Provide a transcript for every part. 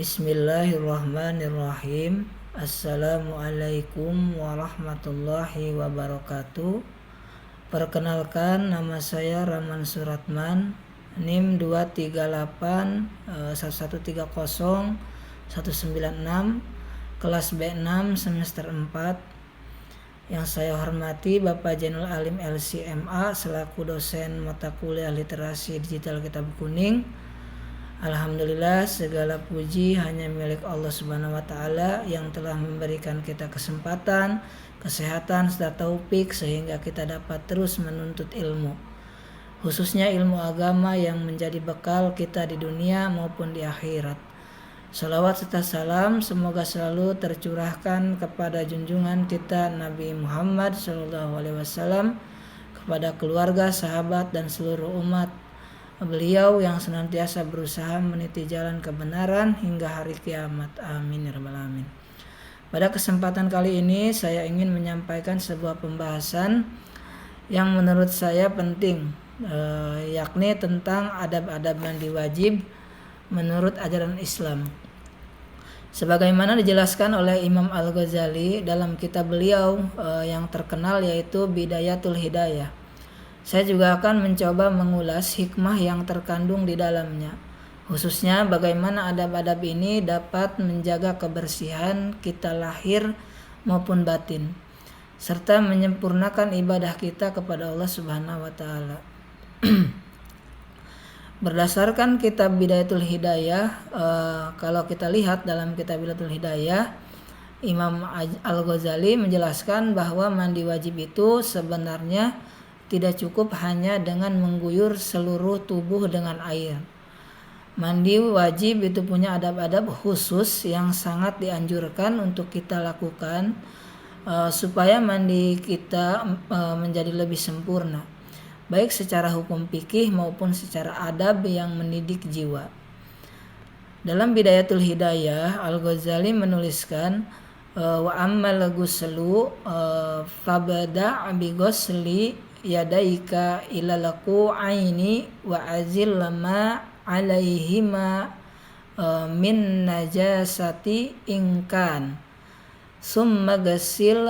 Bismillahirrahmanirrahim. Assalamualaikum warahmatullahi wabarakatuh. Perkenalkan, nama saya Rahman Suratman, NIM 238 1130 196, kelas B6 semester 4. Yang saya hormati Bapak Jainul Alim LCMA selaku dosen mata kuliah Literasi Digital Kitab Kuning. Alhamdulillah, segala puji hanya milik Allah Subhanahu wa Ta'ala yang telah memberikan kita kesempatan, kesehatan, serta taufik sehingga kita dapat terus menuntut ilmu, khususnya ilmu agama yang menjadi bekal kita di dunia maupun di akhirat. Salawat serta salam semoga selalu tercurahkan kepada junjungan kita Nabi Muhammad SAW, kepada keluarga, sahabat, dan seluruh umat beliau yang senantiasa berusaha meniti jalan kebenaran hingga hari kiamat. Amin ya rabbal alamin. Pada kesempatan kali ini saya ingin menyampaikan sebuah pembahasan yang menurut saya penting, yakni tentang adab-adab mandi wajib menurut ajaran Islam. Sebagaimana dijelaskan oleh Imam Al-Ghazali dalam kitab beliau yang terkenal yaitu Bidayatul Hidayah. Saya juga akan mencoba mengulas hikmah yang terkandung di dalamnya, khususnya bagaimana adab-adab ini dapat menjaga kebersihan kita lahir maupun batin, serta menyempurnakan ibadah kita kepada Allah Subhanahu wa Ta'ala. Berdasarkan kitab Bidayatul Hidayah, kalau kita lihat dalam kitab Bidayatul Hidayah, Imam Al-Ghazali menjelaskan bahwa mandi wajib itu sebenarnya tidak cukup hanya dengan mengguyur seluruh tubuh dengan air. Mandi wajib itu punya adab-adab khusus yang sangat dianjurkan untuk kita lakukan supaya mandi kita menjadi lebih sempurna, baik secara hukum fikih maupun secara adab yang mendidik jiwa. Dalam Bidayatul Hidayah, Al-Ghazali menuliskan wa ammal ghuslu fabda' bi ghusli yadaika ilalaku aini wa azil lama alaihima min najasati ingkan summa gasil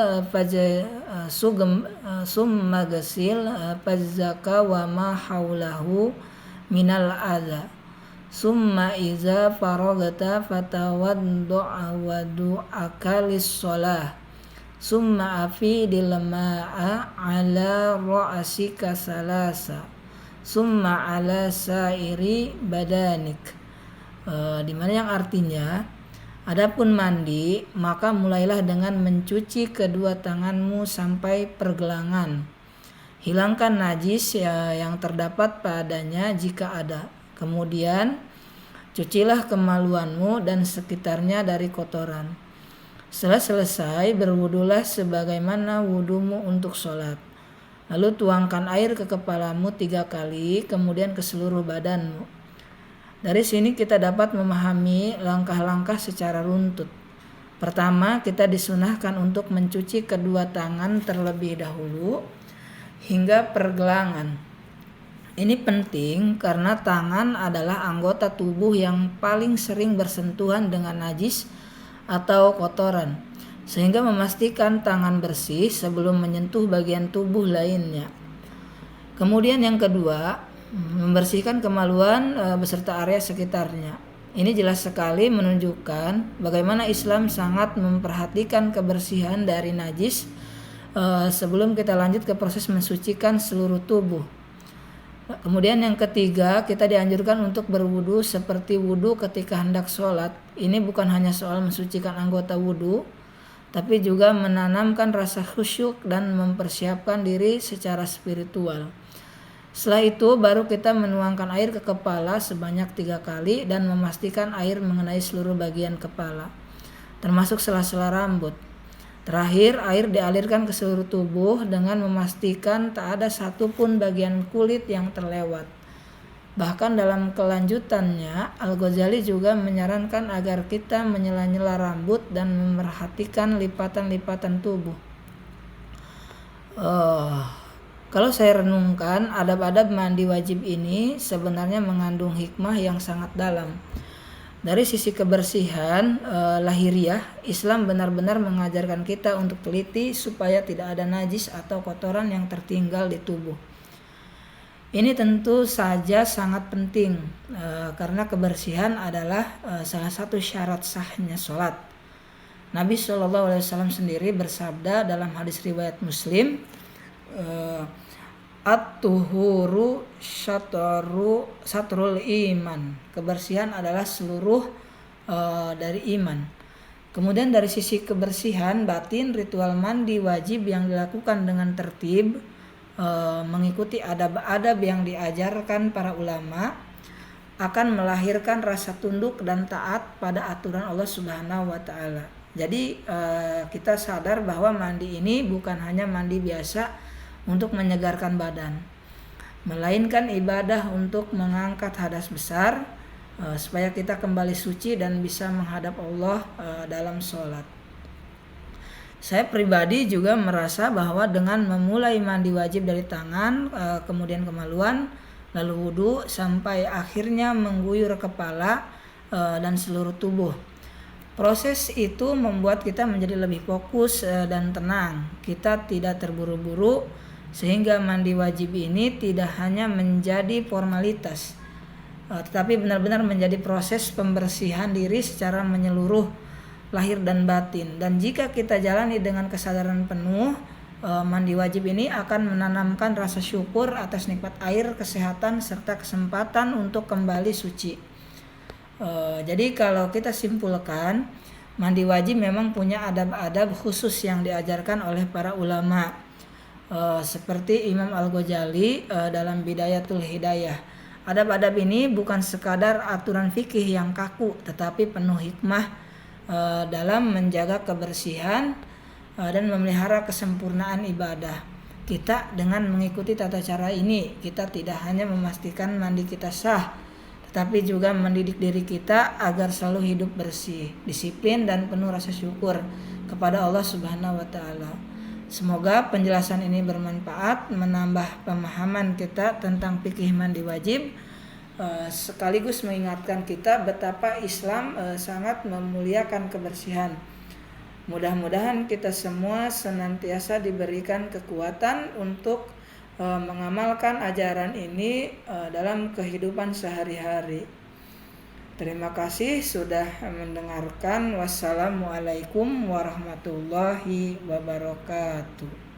fazaka wa ma haulahu minal adha summa iza faragata fatawaddu'a wa du'aka lis-shalah summa afidil ma'a ala ra'sika salasa summa ala sairi badanik. Dimana yang artinya, adapun mandi maka mulailah dengan mencuci kedua tanganmu sampai pergelangan, hilangkan najis yang terdapat padanya jika ada, kemudian cucilah kemaluanmu dan sekitarnya dari kotoran. Setelah selesai, berwudulah sebagaimana wudumu untuk sholat. Lalu tuangkan air ke kepalamu 3 kali, kemudian ke seluruh badanmu. Dari sini kita dapat memahami langkah-langkah secara runtut. Pertama, kita disunahkan untuk mencuci kedua tangan terlebih dahulu hingga pergelangan. Ini penting karena tangan adalah anggota tubuh yang paling sering bersentuhan dengan najis atau kotoran, sehingga memastikan tangan bersih sebelum menyentuh bagian tubuh lainnya. Kemudian yang kedua, membersihkan kemaluan beserta area sekitarnya. Ini jelas sekali menunjukkan bagaimana Islam sangat memperhatikan kebersihan dari najis sebelum kita lanjut ke proses mensucikan seluruh tubuh. Kemudian yang ketiga, kita dianjurkan untuk berwudu seperti wudu ketika hendak sholat. Ini bukan hanya soal mensucikan anggota wudu, tapi juga menanamkan rasa khusyuk dan mempersiapkan diri secara spiritual. Setelah itu baru kita menuangkan air ke kepala sebanyak 3 kali dan memastikan air mengenai seluruh bagian kepala, termasuk sela-sela rambut. Terakhir, air dialirkan ke seluruh tubuh dengan memastikan tak ada satupun bagian kulit yang terlewat. Bahkan dalam kelanjutannya, Al-Ghazali juga menyarankan agar kita menyela-nyela rambut dan memerhatikan lipatan-lipatan tubuh. Kalau saya renungkan, adab-adab mandi wajib ini sebenarnya mengandung hikmah yang sangat dalam. Dari sisi kebersihan lahiriah, Islam benar-benar mengajarkan kita untuk teliti supaya tidak ada najis atau kotoran yang tertinggal di tubuh. Ini tentu saja sangat penting karena kebersihan adalah salah satu syarat sahnya sholat. Nabi SAW sendiri bersabda dalam hadis riwayat Muslim, at-tuhuru satrul iman. Kebersihan adalah seluruh dari iman. Kemudian dari sisi kebersihan batin, ritual mandi wajib yang dilakukan dengan tertib, mengikuti adab-adab yang diajarkan para ulama, akan melahirkan rasa tunduk dan taat pada aturan Allah Subhanahu wa taala. Jadi kita sadar bahwa mandi ini bukan hanya mandi biasa untuk menyegarkan badan, melainkan ibadah untuk mengangkat hadas besar supaya kita kembali suci dan bisa menghadap Allah dalam sholat. Saya pribadi juga merasa bahwa dengan memulai mandi wajib dari tangan, kemudian kemaluan, lalu wudhu, sampai akhirnya mengguyur kepala dan seluruh tubuh, proses itu membuat kita menjadi lebih fokus dan tenang. Kita tidak terburu-buru, sehingga mandi wajib ini tidak hanya menjadi formalitas, tetapi benar-benar menjadi proses pembersihan diri secara menyeluruh, lahir dan batin. Dan jika kita jalani dengan kesadaran penuh, mandi wajib ini akan menanamkan rasa syukur atas nikmat air, kesehatan, serta kesempatan untuk kembali suci. Jadi kalau kita simpulkan, mandi wajib memang punya adab-adab khusus yang diajarkan oleh para ulama. Seperti Imam Al-Ghazali dalam Bidayatul Hidayah. Adab-adab ini bukan sekadar aturan fikih yang kaku, tetapi penuh hikmah dalam menjaga kebersihan dan memelihara kesempurnaan ibadah. Kita dengan mengikuti tata cara ini, kita tidak hanya memastikan mandi kita sah, tetapi juga mendidik diri kita agar selalu hidup bersih, disiplin, dan penuh rasa syukur kepada Allah Subhanahu wa taala. Semoga penjelasan ini bermanfaat, menambah pemahaman kita tentang fikih mandi wajib, sekaligus mengingatkan kita betapa Islam sangat memuliakan kebersihan. Mudah-mudahan kita semua senantiasa diberikan kekuatan untuk mengamalkan ajaran ini dalam kehidupan sehari-hari. Terima kasih sudah mendengarkan. Wassalamualaikum warahmatullahi wabarakatuh.